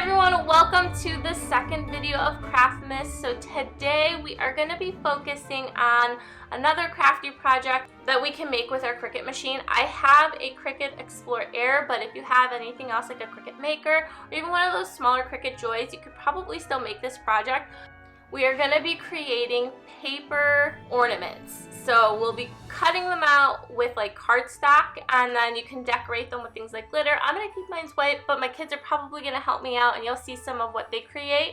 everyone, welcome to the second video of Craftmas. So today we are going to be focusing on another crafty project that we can make with our Cricut machine. I have a Cricut Explore Air, but if you have anything else like a Cricut Maker or even one of those smaller Cricut Joys, you could probably still make this project. We are going to be creating paper ornaments. So we'll be cutting them out with like cardstock, and then you can decorate them with things like glitter. I'm going to keep mine white, but my kids are probably going to help me out, and you'll see some of what they create.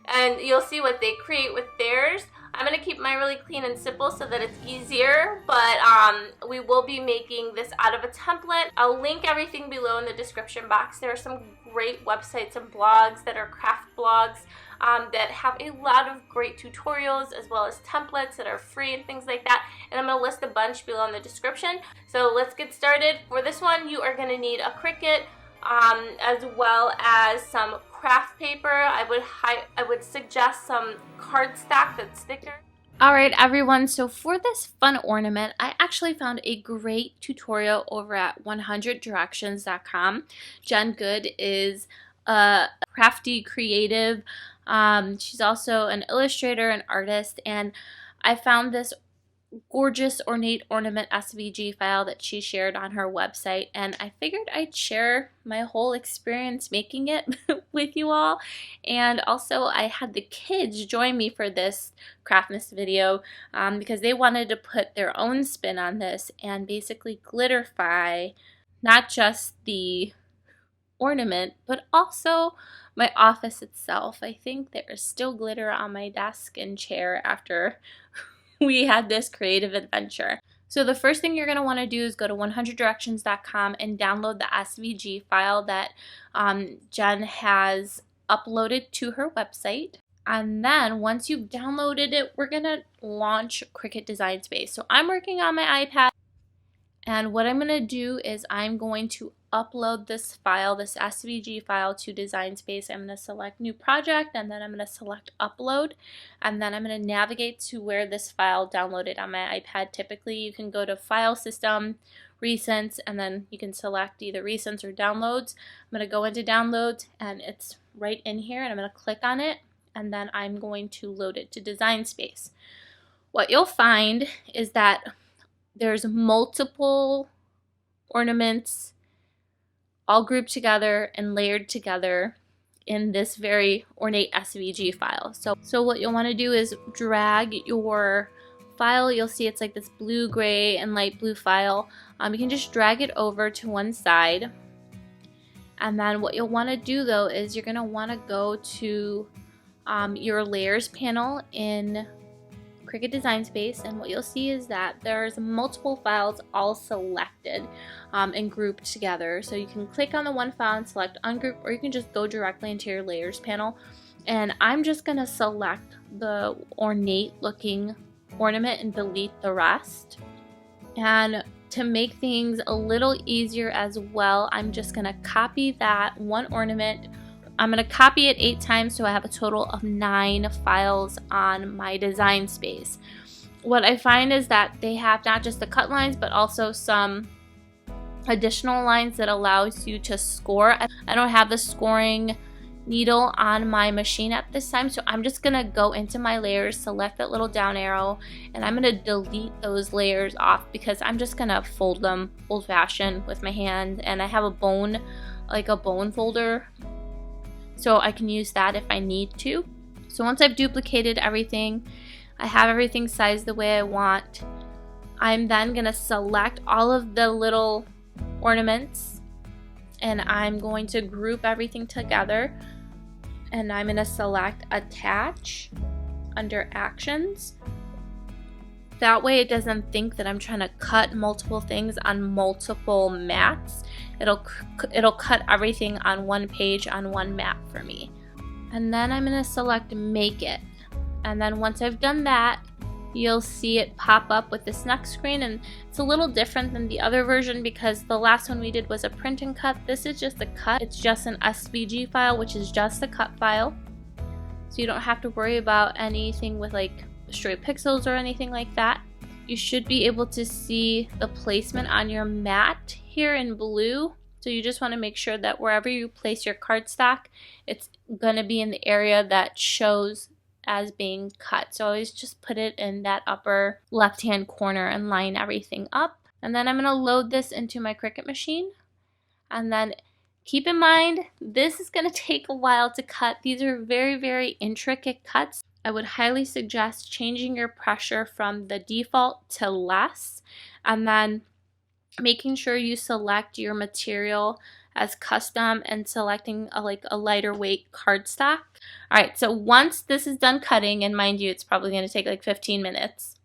And you'll see what they create with theirs. I'm going to keep mine really clean and simple so that it's easier, but we will be making this out of a template. I'll link everything below in the description box. There are some great websites and blogs that are craft blogs that have a lot of great tutorials as well as templates that are free and things like that. And I'm going to list a bunch below in the description. So let's get started. For this one, you are going to need a Cricut as well as some craft paper. I would suggest some cardstock that's thicker. Alright everyone, so for this fun ornament, I actually found a great tutorial over at 100directions.com. Jen Goode is a crafty creative. She's also an illustrator and artist, and I found this gorgeous ornate ornament SVG file that she shared on her website, and I figured I'd share my whole experience making it with you all. And also I had the kids join me for this Craftmas video because they wanted to put their own spin on this and basically glitterify not just the ornament but also my office itself. I think there is still glitter on my desk and chair after we had this creative adventure. So the first thing you're going to want to do is go to 100directions.com and download the SVG file that Jen has uploaded to her website. And then once you've downloaded it, we're going to launch Cricut Design Space. So I'm working on my iPad, and what I'm going to do is I'm going to upload this file, this SVG file, to Design Space. I'm going to select New Project, and then I'm going to select Upload, and then I'm going to navigate to where this file downloaded on my iPad. Typically, you can go to File System, Recents, and then you can select either Recents or Downloads. I'm going to go into Downloads, and it's right in here, and I'm going to click on it, and then I'm going to load it to Design Space. What you'll find is that there's multiple ornaments all grouped together and layered together in this very ornate SVG file. So what you'll want to do is drag your file. You'll see it's like this blue, gray, and light blue file. You can just drag it over to one side. And then what you'll want to do though is you're going to want to go to your layers panel in Cricut Design Space, and what you'll see is that there's multiple files all selected and grouped together. So you can click on the one file and select ungroup, or you can just go directly into your layers panel. And I'm just going to select the ornate looking ornament and delete the rest. And to make things a little easier as well, I'm just going to copy that one ornament. I'm going to copy it 8 times, so I have a total of 9 files on my Design Space. What I find is that they have not just the cut lines, but also some additional lines that allows you to score. I don't have the scoring needle on my machine at this time, so I'm just going to go into my layers, select that little down arrow, and I'm going to delete those layers off because I'm just going to fold them old-fashioned with my hand, and I have a bone, like a bone folder, so I can use that if I need to. So once I've duplicated everything, I have everything sized the way I want, I'm then going to select all of the little ornaments, and I'm going to group everything together, and I'm going to select Attach under Actions. That way it doesn't think that I'm trying to cut multiple things on multiple mats. It'll cut everything on one page on one mat for me. And then I'm going to select Make It. And then once I've done that, you'll see it pop up with this next screen, and it's a little different than the other version because the last one we did was a print and cut. This is just a cut. It's just an SVG file, which is just a cut file. So you don't have to worry about anything with like stray pixels or anything like that. You should be able to see the placement on your mat here in blue So you just want to make sure that wherever you place your cardstock, it's going to be in the area that shows as being cut. So always just put it in that upper left-hand corner and line everything up. And then I'm going to load this into my Cricut machine. And then keep in mind, this is going to take a while to cut. These are very, very intricate cuts. I would highly suggest changing your pressure from the default to less, and then making sure you select your material as custom and selecting a lighter weight cardstock. All right, so once this is done cutting, and mind you, it's probably going to take like 15 minutes,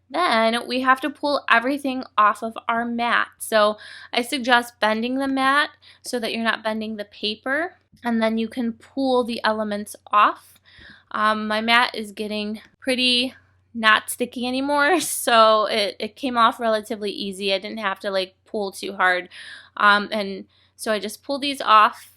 then we have to pull everything off of our mat. So I suggest bending the mat so that you're not bending the paper, and then you can pull the elements off. My mat is getting pretty not sticky anymore, so it came off relatively easy. I didn't have to like pull too hard, and so I just pulled these off.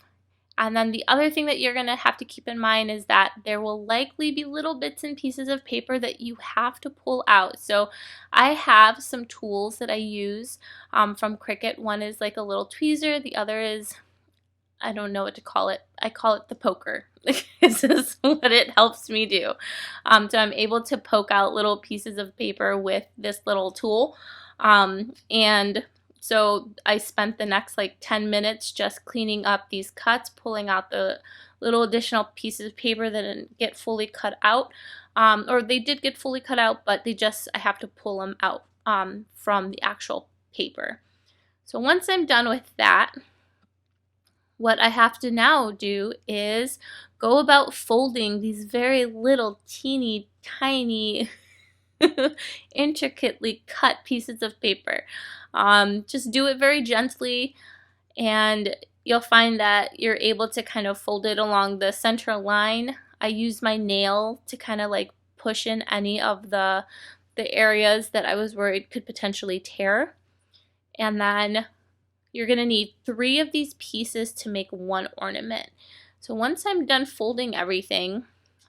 And then the other thing that you're going to have to keep in mind is that there will likely be little bits and pieces of paper that you have to pull out. So I have some tools that I use from Cricut. One is like a little tweezer. The other is, I don't know what to call it. I call it the poker. This is what it helps me do. So I'm able to poke out little pieces of paper with this little tool. And so I spent the next like 10 minutes just cleaning up these cuts, pulling out the little additional pieces of paper that didn't get fully cut out. Or they did get fully cut out, but I have to pull them out from the actual paper. So once I'm done with that, what I have to now do is go about folding these very little teeny tiny intricately cut pieces of paper. Just do it very gently, and you'll find that you're able to kind of fold it along the center line. I use my nail to kind of like push in any of the areas that I was worried could potentially tear. And then you're going to need 3 of these pieces to make one ornament. So once I'm done folding everything,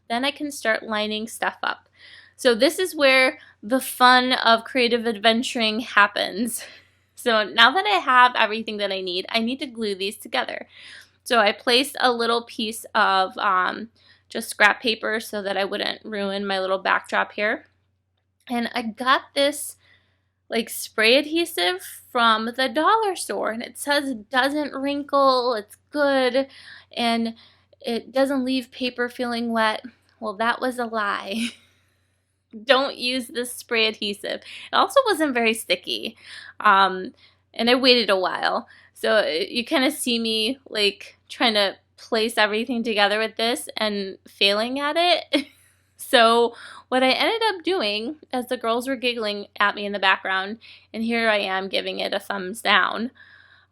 then I can start lining stuff up. So this is where the fun of creative adventuring happens. So now that I have everything that I need to glue these together. So I placed a little piece of just scrap paper so that I wouldn't ruin my little backdrop here. And I got this like spray adhesive from the dollar store, and it says it doesn't wrinkle, it's good, and it doesn't leave paper feeling wet. Well, that was a lie. Don't use this spray adhesive. It also wasn't very sticky, and I waited a while. So you kind of see me like trying to place everything together with this and failing at it. So what I ended up doing, as the girls were giggling at me in the background, and here I am giving it a thumbs down,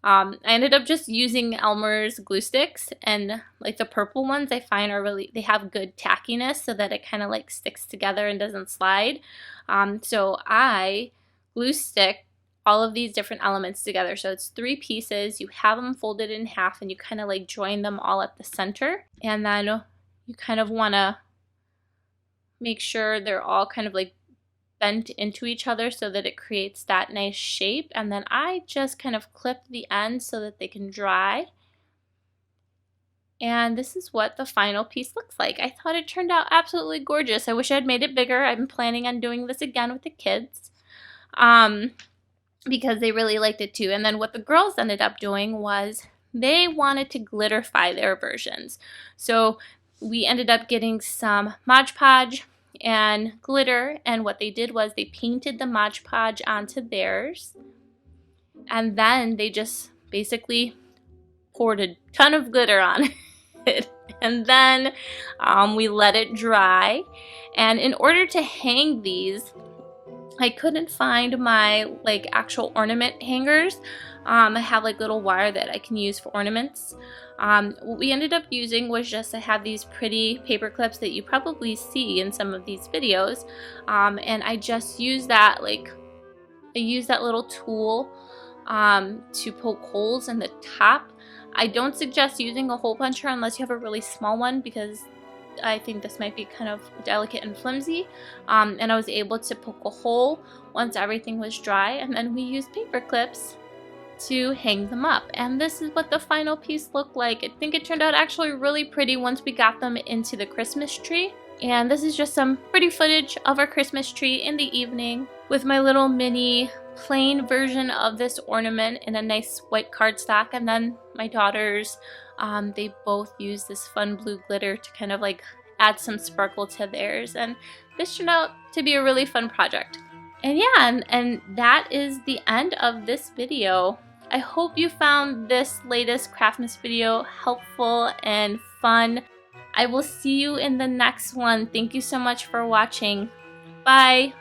I ended up just using Elmer's glue sticks, and like the purple ones I find they have good tackiness so that it kind of like sticks together and doesn't slide. So I glue stick all of these different elements together. So it's 3 pieces, you have them folded in half, and you kind of like join them all at the center, and then you kind of want to make sure they're all kind of like bent into each other so that it creates that nice shape. And then I just kind of clip the ends so that they can dry. And this is what the final piece looks like. I thought it turned out absolutely gorgeous. I wish I had made it bigger. I'm planning on doing this again with the kids because they really liked it too. And then what the girls ended up doing was they wanted to glitterify their versions. So we ended up getting some Mod Podge and glitter, and what they did was they painted the Mod Podge onto theirs, and then they just basically poured a ton of glitter on it, and then we let it dry. And in order to hang these, I couldn't find my like actual ornament hangers. I have like little wire that I can use for ornaments. What we ended up using was just, I have these pretty paper clips that you probably see in some of these videos, and I just use that, I use that little tool to poke holes in the top. I don't suggest using a hole puncher unless you have a really small one, because I think this might be kind of delicate and flimsy, and I was able to poke a hole once everything was dry, and then we used paper clips to hang them up. And this is what the final piece looked like. I think it turned out actually really pretty once we got them into the Christmas tree. And this is just some pretty footage of our Christmas tree in the evening with my little mini plain version of this ornament in a nice white cardstock. And then my daughters, they both use this fun blue glitter to kind of like add some sparkle to theirs. And this turned out to be a really fun project. And yeah, and that is the end of this video. I hope you found this latest Craftmas video helpful and fun. I will see you in the next one. Thank you so much for watching. Bye!